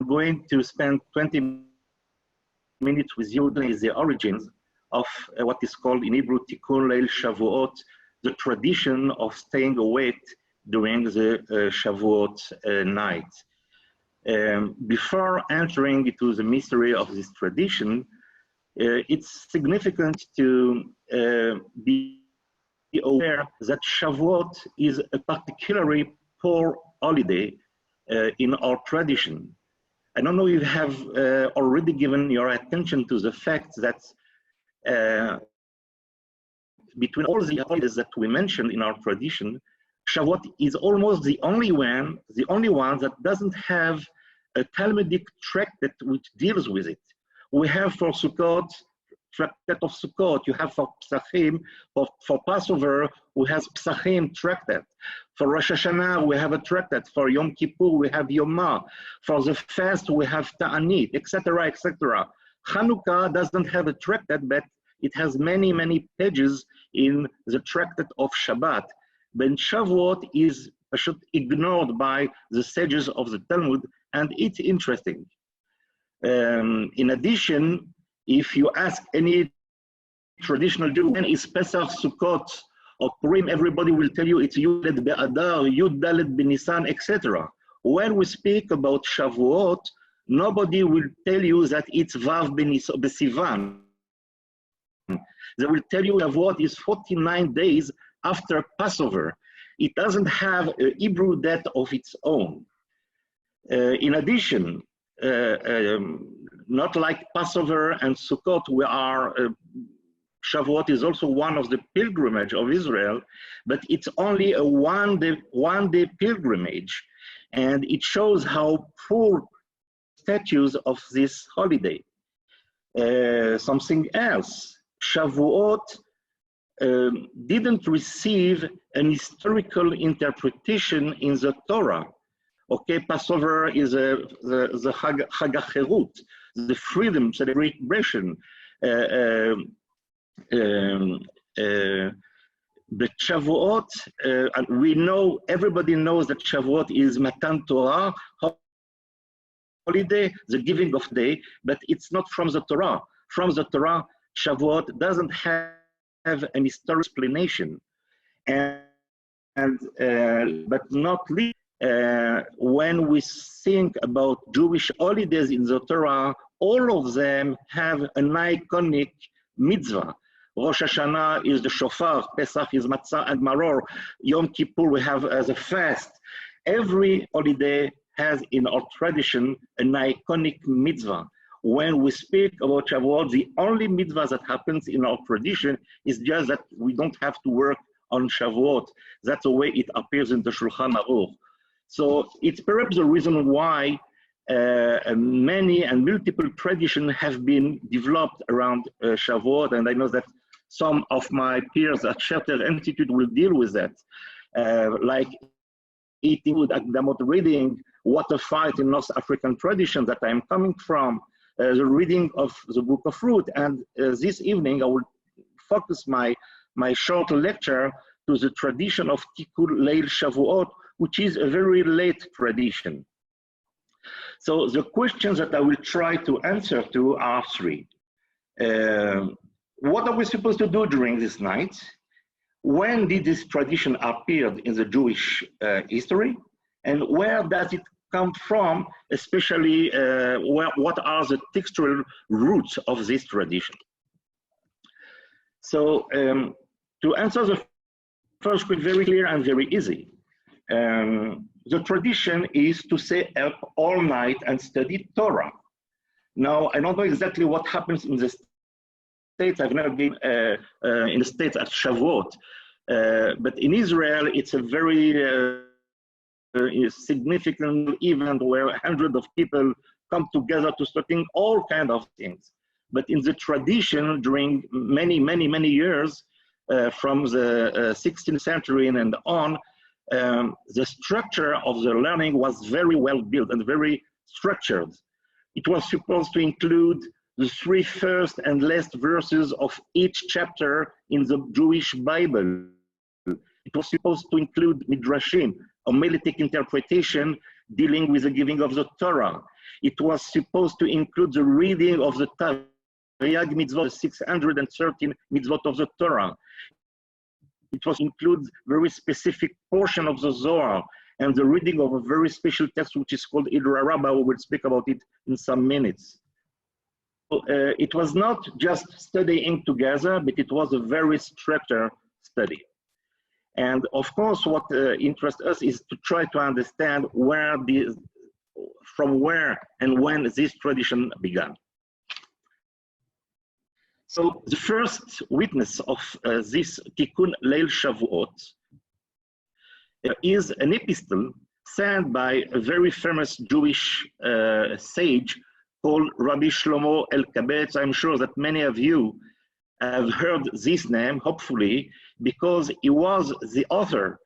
going to spend 20 minutes with you is the origins of what is called in Hebrew Tikkun Leil Shavuot, the tradition of staying awake during the Shavuot night. Before entering into the mystery of this tradition, it's significant to be aware that Shavuot is a particularly poor holiday in our tradition. I don't know if you have already given your attention to the fact that between all the holidays that we mentioned in our tradition, Shavuot is almost the only one that doesn't have a Talmudic tractate which deals with it. We have for Sukkot, tractate of Sukkot. You have for Psachim, for Passover, we have Psachim tractate. For Rosh Hashanah, we have a tractate. For Yom Kippur, we have Yomah. For the fast, we have Ta'anit, etc., etc. Hanukkah doesn't have a tractate, but it has many, many pages in the tractate of Shabbat. But Shavuot is ignored by the sages of the Talmud, and it's interesting. In addition, if you ask any traditional Jew, when is Pesach, Sukkot, or Purim, everybody will tell you it's Yud Be'adar, Yud Dalet B'Nisan, etc. When we speak about Shavuot, nobody will tell you that it's Vav B'Sivan. They will tell you Shavuot is 49 days after Passover. It doesn't have a Hebrew date of its own. In addition, not like Passover and Sukkot, Shavuot is also one of the pilgrimage of Israel, but it's only a one-day pilgrimage, and it shows how poor status of this holiday. Something else, Shavuot didn't receive an historical interpretation in the Torah. Okay, Passover is the Chag HaCherut, the freedom celebration. But Shavuot, we know, everybody knows that Shavuot is Matan Torah, holiday, the giving of day, but it's not from the Torah. From the Torah, Shavuot doesn't have an historical explanation. But not least, when we think about Jewish holidays in the Torah, all of them have an iconic mitzvah. Rosh Hashanah is the shofar, Pesach is matzah and maror, Yom Kippur we have as a fast. Every holiday has in our tradition an iconic mitzvah. When we speak about Shavuot, the only mitzvah that happens in our tradition is just that we don't have to work on Shavuot. That's the way it appears in the Shulchan Aruch. So it's perhaps the reason why many and multiple traditions have been developed around Shavuot, and I know that some of my peers at Chapter Institute will deal with that, like eating with Akdamot reading, water fight in North African tradition that I'm coming from, the reading of the Book of Ruth, and this evening I will focus my short lecture to the tradition of Tikkun Leil Shavuot, which is a very late tradition. So the questions that I will try to answer to are three. What are we supposed to do during this night? When did this tradition appear in the Jewish history? And where does it come from, especially what are the textual roots of this tradition? So to answer the first question, very clear and very easy. The tradition is to stay up all night and study Torah. Now, I don't know exactly what happens in the States. I've never been in the States at Shavuot, but in Israel, it's a very significant event where hundreds of people come together to study all kinds of things. But in the tradition, during many years, from the 16th century and on, the structure of the learning was very well built and very structured. It was supposed to include the 3 first and last verses of each chapter in the Jewish Bible. It was supposed to include midrashim, homiletic interpretation dealing with the giving of the Torah. It was supposed to include the reading of the Taryag mitzvot, the 613 mitzvot of the Torah. It was include very specific portion of the Zohar and the reading of a very special text which is called Idra Rabbah. We will speak about it in some minutes. So, it was not just studying together, but it was a very structured study. And of course, what interests us is to try to understand from where and when this tradition began. So the first witness of this Tikkun Leil Shavuot is an epistle sent by a very famous Jewish sage called Rabbi Shlomo Elkabetz. I'm sure that many of you have heard this name, hopefully, because he was the author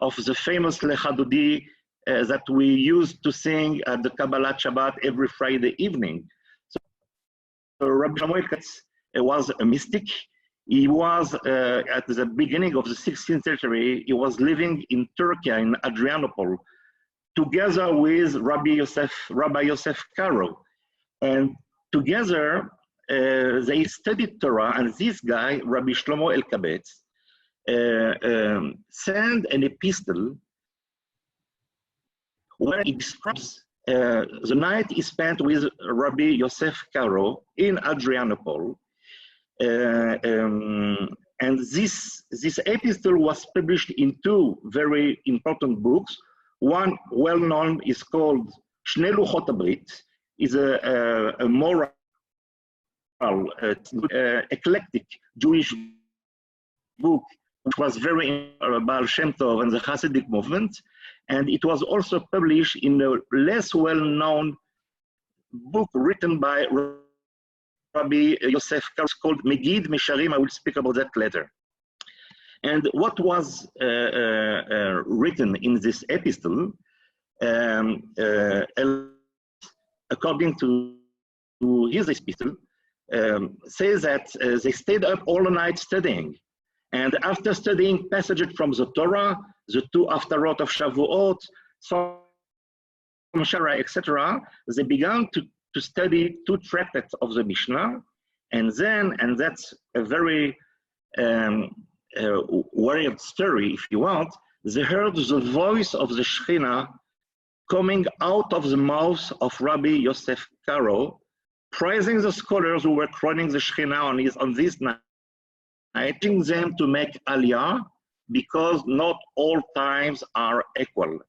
of the famous Lecha Dodi that we used to sing at the Kabbalat Shabbat every Friday evening. So Rabbi Shlomo Elkabetz was a mystic. He was, at the beginning of the 16th century, he was living in Turkey, in Adrianople, together with Rabbi Yosef Karo. And together, they studied Torah, and this guy, Rabbi Shlomo Elkabetz, sent an epistle where he describes the night he spent with Rabbi Yosef Karo in Adrianople. And this epistle was published in two very important books. One well-known is called Shnei Luchot HaBrit, is a moral, eclectic Jewish book, which was very Baal Shem Tov and the Hasidic movement. And it was also published in a less well-known book written by Rabbi Yosef Karo called Megid Mesharim. I will speak about that later. And what was written in this epistle, according to his epistle, says that they stayed up all night studying. And after studying passages from the Torah, the two Haftarot of Shavuot, some Shara, etc., they began to study two tractates of the Mishnah, and that's a very weird story, if you want, they heard the voice of the Shekhinah coming out of the mouth of Rabbi Yosef Karo, praising the scholars who were quoting the Shekhinah on this night, urging them to make Aliyah, because not all times are equal.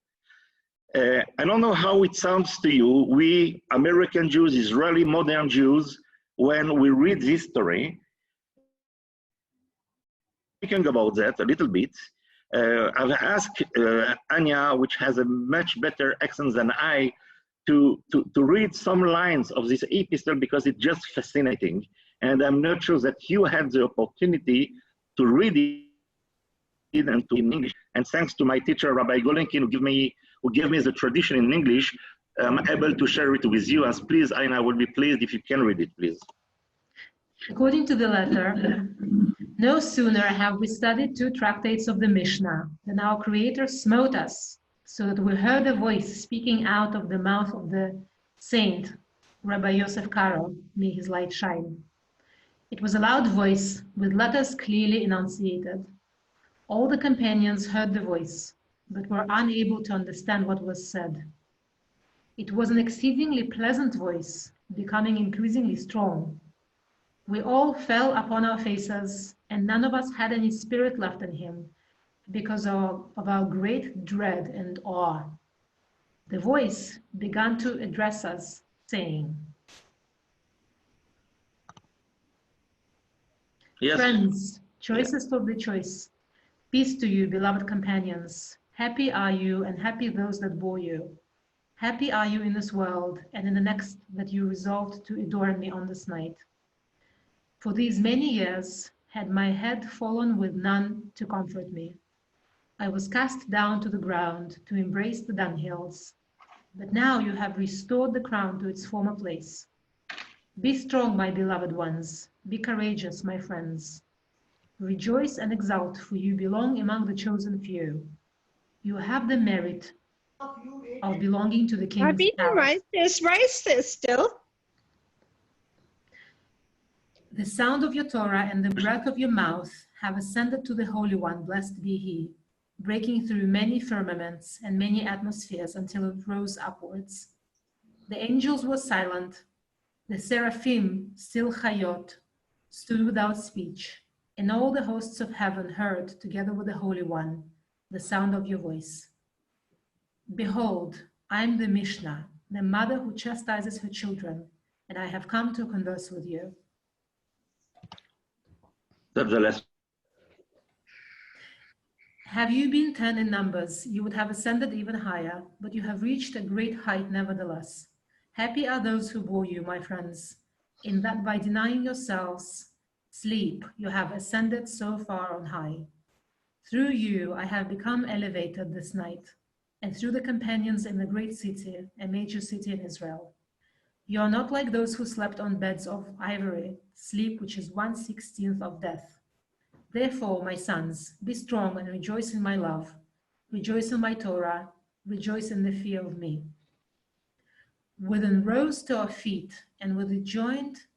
I don't know how it sounds to you, we American Jews, Israeli modern Jews, when we read this story, thinking about that a little bit. I've asked Anya, which has a much better accent than I, to read some lines of this epistle because it's just fascinating. And I'm not sure that you had the opportunity to read it and to in English. And thanks to my teacher, Rabbi Golenkin, who gave me the tradition in English, I'm able to share it with you. As please, Aina, I will be pleased if you can read it, please. According to the letter, no sooner have we studied two tractates of the Mishnah than our Creator smote us, so that we heard a voice speaking out of the mouth of the saint, Rabbi Yosef Karo, may his light shine. It was a loud voice with letters clearly enunciated. All the companions heard the voice, but were unable to understand what was said. It was an exceedingly pleasant voice, becoming increasingly strong. We all fell upon our faces, and none of us had any spirit left in him, because of our great dread and awe. The voice began to address us, saying, Yes. Friends, choicest of the choice, peace to you, beloved companions. Happy are you, and happy those that bore you. Happy are you in this world, and in the next that you resolved to adorn me on this night. For these many years had my head fallen with none to comfort me. I was cast down to the ground to embrace the dunghills. But now you have restored the crown to its former place. Be strong, my beloved ones. Be courageous, my friends. Rejoice and exult, for you belong among the chosen few. You have the merit of belonging to the king's palace. Write this still. The sound of your Torah and the breath of your mouth have ascended to the Holy One, blessed be He, breaking through many firmaments and many atmospheres until it rose upwards. The angels were silent. The seraphim, still chayot, stood without speech, and all the hosts of heaven heard, together with the Holy One, the sound of your voice. Behold, I am the Mishnah, the mother who chastises her children, and I have come to converse with you. That's the last. Have you been 10 in numbers, you would have ascended even higher, but you have reached a great height nevertheless. Happy are those who bore you, my friends, in that by denying yourselves sleep, you have ascended so far on high. Through you, I have become elevated this night, and through the companions in the great city, a major city in Israel. You are not like those who slept on beds of ivory, sleep which is 1/16 of death. Therefore, my sons, be strong and rejoice in my love. Rejoice in my Torah, rejoice in the fear of me. Within rose to our feet, and with the joint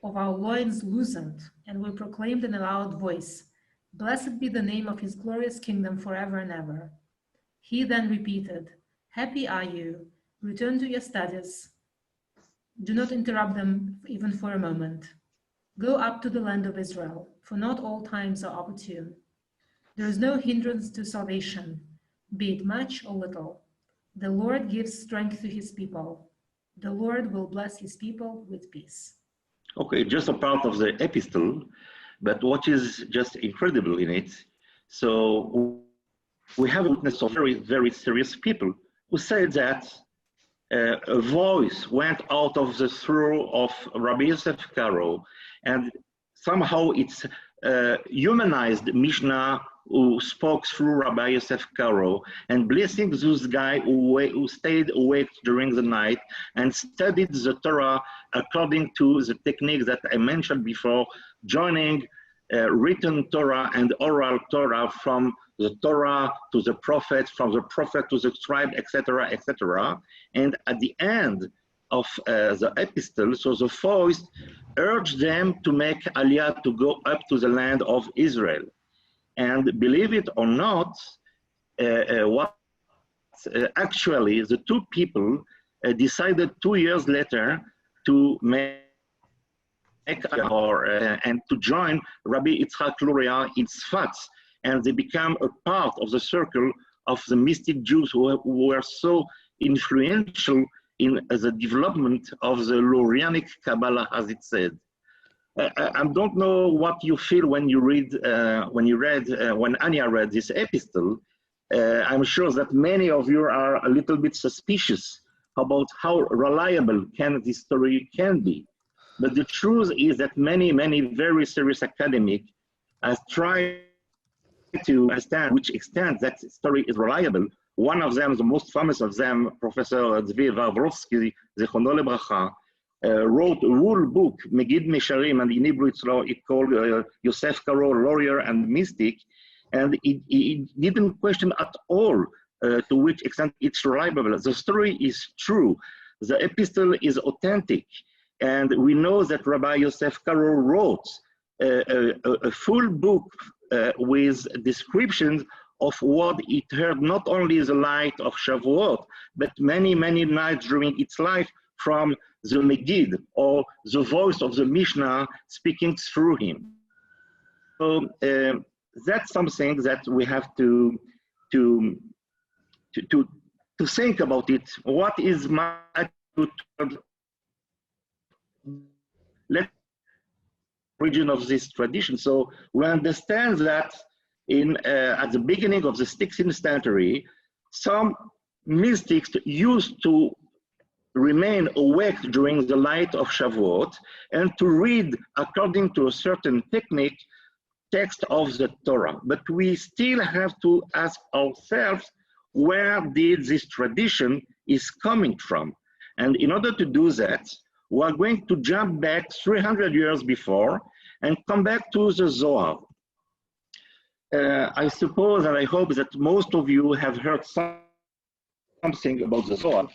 of our loins loosened, and we proclaimed in a loud voice, blessed be the name of his glorious kingdom forever and ever. He then repeated, happy are you, return to your studies. Do not interrupt them even for a moment. Go up to the land of Israel, for not all times are opportune. There is no hindrance to salvation, be it much or little. The Lord gives strength to his people. The Lord will bless his people with peace. Okay, just a part of the epistle, but what is just incredible in it, so we have a witness of very, very serious people who said that a voice went out of the throat of Rabbi Yosef Karo, and somehow it's humanized Mishnah who spoke through Rabbi Yosef Karo, and blessing those guys who stayed awake during the night and studied the Torah according to the technique that I mentioned before, joining written Torah and oral Torah from the Torah to the prophet, from the prophet to the scribe, etc., etc. And at the end of the epistle, so the voice urged them to make aliyah, to go up to the land of Israel. And believe it or not, actually the two people decided 2 years later to make and to join Rabbi Yitzchak Luria in Tzfat, and they become a part of the circle of the mystic Jews who were so influential in the development of the Lurianic Kabbalah, as it said. I don't know what you feel when you read, when Anya read this epistle. I'm sure that many of you are a little bit suspicious about how reliable this story can be. But the truth is that many very serious academics have tried to understand which extent that story is reliable. One of them, the most famous of them, Professor Zvi Vavrovsky, Zichrono Lebracha, wrote a whole book, Megid Mesharim, and in Hebrew it's called Yosef Karo, Lawyer and Mystic, and he didn't question at all to which extent it's reliable. The story is true. The epistle is authentic. And we know that Rabbi Yosef Karo wrote a full book with descriptions of what it heard, not only the light of Shavuot, but many nights during its life from the Megid, or the voice of the Mishnah speaking through him. So that's something that we have to think about it. What is my attitude? Origin of this tradition. So we understand that at the beginning of the 16th century, some mystics used to remain awake during the light of Shavuot and to read, according to a certain technique, text of the Torah. But we still have to ask ourselves, where did this tradition is coming from? And in order to do that, we are going to jump back 300 years before and come back to the Zohar. I suppose and I hope that most of you have heard some something about the Zohar.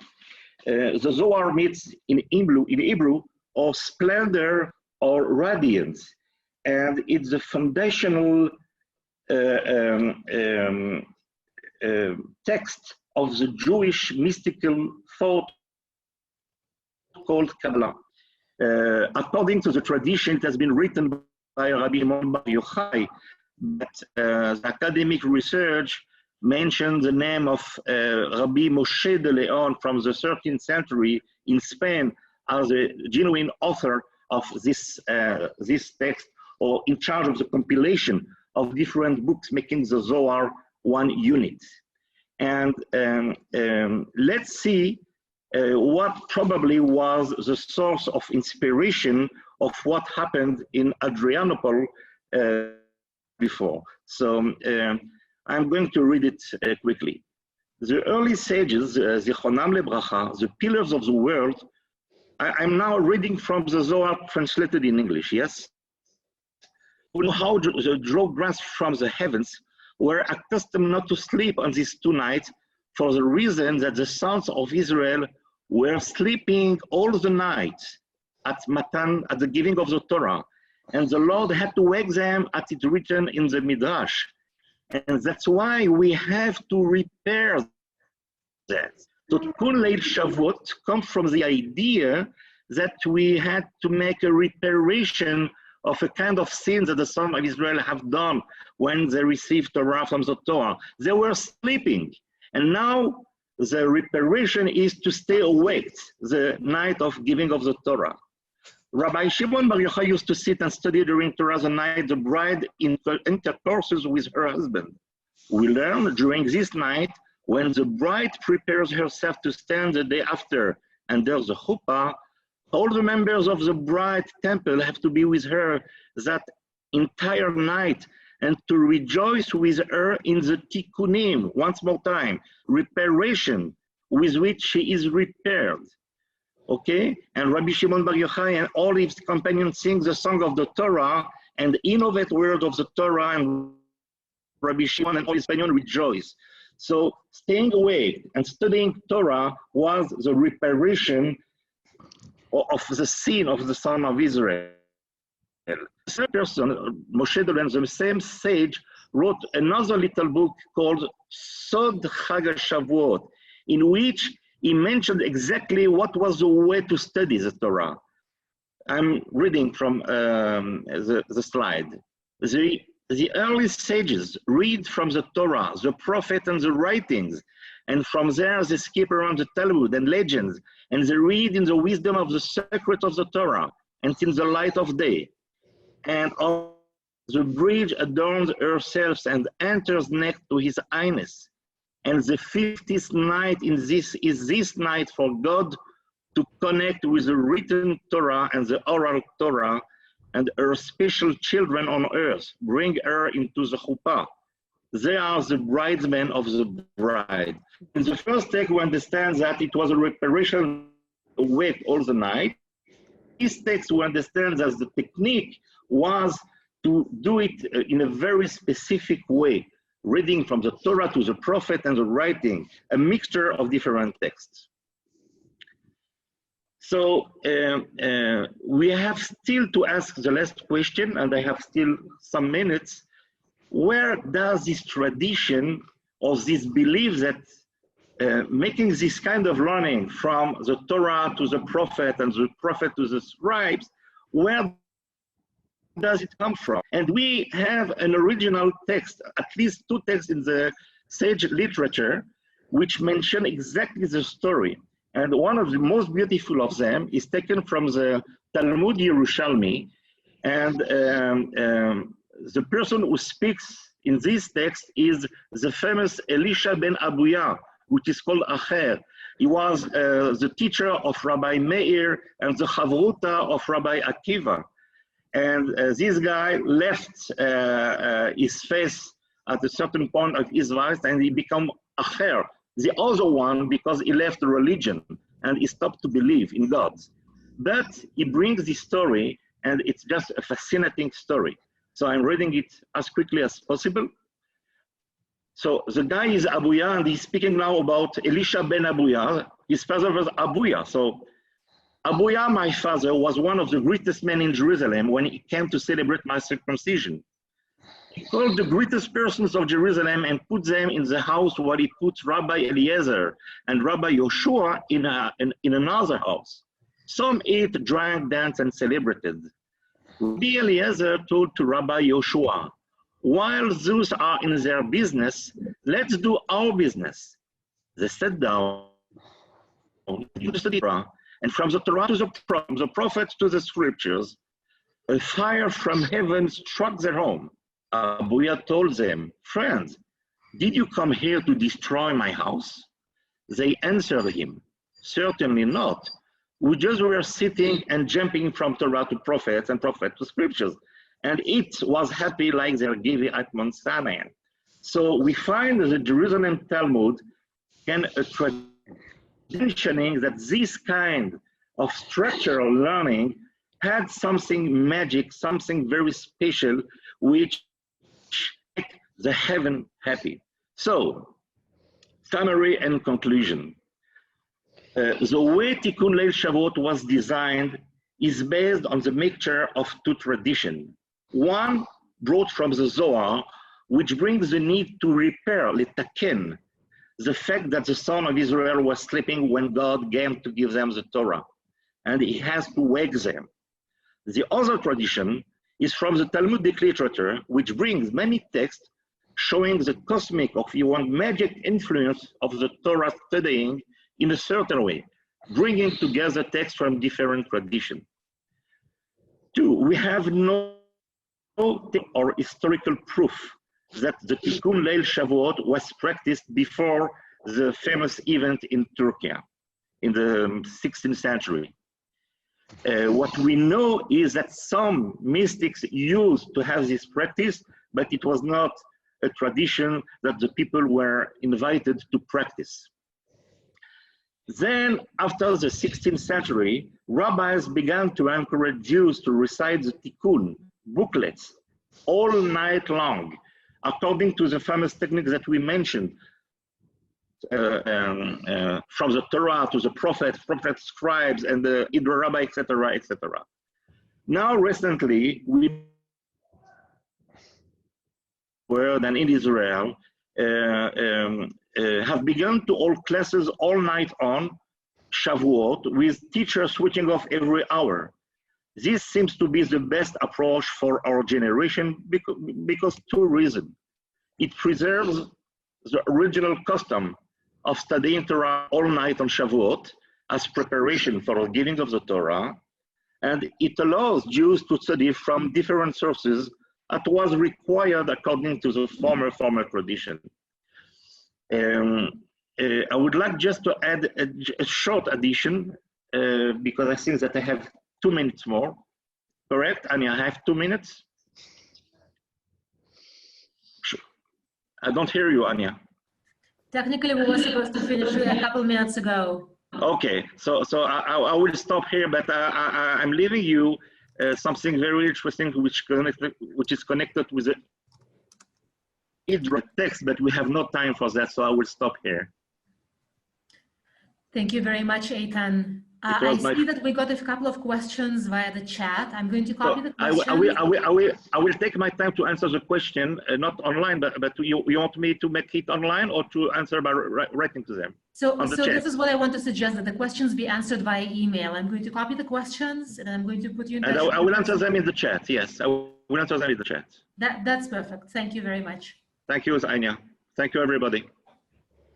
The Zohar means in Hebrew, or splendor or radiance, and it's the foundational text of the Jewish mystical thought called Kabbalah. According to the tradition, it has been written by Rabbi Shimon Bar Yochai, but the academic research mentioned the name of Rabbi Moshe de Leon from the 13th century in Spain as a genuine author of this text, or in charge of the compilation of different books, making the Zohar one unit. And let's see what probably was the source of inspiration of what happened in Adrianople before. So I'm going to read it quickly. The early sages, Zichronam Lebracha, the pillars of the world, I'm now reading from the Zohar translated in English, yes? Who know how to draw grass from the heavens, were accustomed not to sleep on these 2 nights for the reason that the sons of Israel were sleeping all the night at Matan, at the giving of the Torah. And the Lord had to wake them as it written in the Midrash. And that's why we have to repair that. So Tikkun Leil Shavuot comes from the idea that we had to make a reparation of a kind of sin that the sons of Israel have done when they received Torah from the Torah. They were sleeping, and now the reparation is to stay awake the night of giving of the Torah. Rabbi Shimon Bar Yochai used to sit and study during Torah the night the bride intercourses with her husband. We learn during this night, when the bride prepares herself to stand the day after under the chuppah, all the members of the bride temple have to be with her that entire night and to rejoice with her in the tikkunim, once more time, reparation with which she is repaired. Okay? And Rabbi Shimon Bar Yochai and all his companions sing the song of the Torah and innovate word of the Torah, and Rabbi Shimon and all his companions rejoice. So staying awake and studying Torah was the reparation of the sin of the son of Israel. The same person, Moshe de Leon, the same sage, wrote another little book called Sod Chag Shavuot, in which he mentioned exactly what was the way to study the Torah. I'm reading from the slide. The early sages read from the Torah, the prophet and the writings, and from there they skip around the Talmud and legends, and they read in the wisdom of the secret of the Torah, and in the light of day. And on the bridge adorns herself and enters next to his highness. And the 50th night is this night for God to connect with the written Torah and the oral Torah, and her special children on earth, bring her into the chuppah. They are the bridesmen of the bride. In the first text, we understand that it was a reparation awake all the night. This text, we understand that the technique was to do it in a very specific way, reading from the Torah to the prophet and the writing, a mixture of different texts. So we have still to ask the last question, and I have still some minutes. Where does this tradition or this belief that making this kind of learning from the Torah to the prophet and the prophet to the scribes, where does it come from? And we have an original text, at least 2 texts in the sage literature, which mention exactly the story. And one of the most beautiful of them is taken from the Talmud Yerushalmi. And the person who speaks in this text is the famous Elisha ben Abuya, which is called Acher. He was the teacher of Rabbi Meir and the Chavruta of Rabbi Akiva. And this guy left his faith at a certain point of his life, and he became Acher, the other one, because he left the religion and he stopped to believe in God. But he brings this story, and it's just a fascinating story. So I'm reading it as quickly as possible. So the guy is Abuya, and he's speaking now about Elisha ben Abuya. His father was Abuya. So Abuya, my father, was one of the greatest men in Jerusalem when he came to celebrate my circumcision. He called the greatest persons of Jerusalem and put them in the house where he put Rabbi Eliezer and Rabbi Yoshua in another house. Some ate, drank, danced, and celebrated. Rabbi Eliezer told to Rabbi Yoshua, while those are in their business, let's do our business. They sat down to study Torah, and from the Torah to the prophets to the scriptures, a fire from heaven struck their home. Abuya told them, friends, did you come here to destroy my house? They answered him, certainly not. We just were sitting and jumping from Torah to prophets and prophet to scriptures. And it was happy like their giving at Mount Sinai. So we find the Jerusalem Talmud and a traditioning that this kind of structural learning had something magic, something very special, which make the heaven happy. So, summary and conclusion. The way Tikkun Leil Shavuot was designed is based on the mixture of two traditions. One brought from the Zohar, which brings the need to repair, litaken, the fact that the son of Israel was sleeping when God came to give them the Torah, and he has to wake them. The other tradition is from the Talmudic literature, which brings many texts showing the cosmic, or if you want, magic influence of the Torah studying in a certain way, bringing together texts from different traditions. Two, we have no or historical proof that the Tikkun Leil Shavuot was practiced before the famous event in Turkey in the 16th century. What we know is that some mystics used to have this practice, but it was not a tradition that the people were invited to practice. Then, after the 16th century, rabbis began to encourage Jews to recite the Tikkun booklets all night long, according to the famous technique that we mentioned, from the Torah to the prophet scribes, and the Idra rabbi, etc., etc. Now, recently, we were than in Israel have begun to hold classes all night on Shavuot, with teachers switching off every hour. This seems to be the best approach for our generation because two reasons. It preserves the original custom of studying Torah all night on Shavuot as preparation for the giving of the Torah, and it allows Jews to study from different sources that was required according to the former tradition. I would like just to add a short addition because I think that I have 2 minutes more. Correct, Anya? I have 2 minutes. I don't hear you, Anya. Technically, we were supposed to finish a couple minutes ago. Okay, so I will stop here, but I'm leaving you something very interesting, which is connected with the text, but we have no time for that, so I will stop here. Thank you very much, Eitan. I see that we got a couple of questions via the chat. I'm going to copy the question. I will take my time to answer the question, not online, but you want me to make it online or to answer by writing to them? So this is what I want to suggest, that the questions be answered via email. I'm going to copy the questions and I'm going to put you in touch. And I will answer them in the chat, yes. I will answer them in the chat. That's perfect. Thank you very much. Thank you, Anya. Thank you, everybody.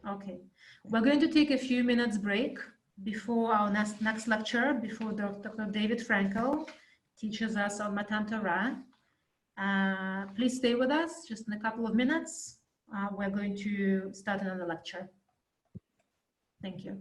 Okay. We're going to take a few minutes break before our next lecture, before Dr. David Frankel teaches us on Matan Torah. Please stay with us just in a couple of minutes. We're going to start another lecture. Thank you.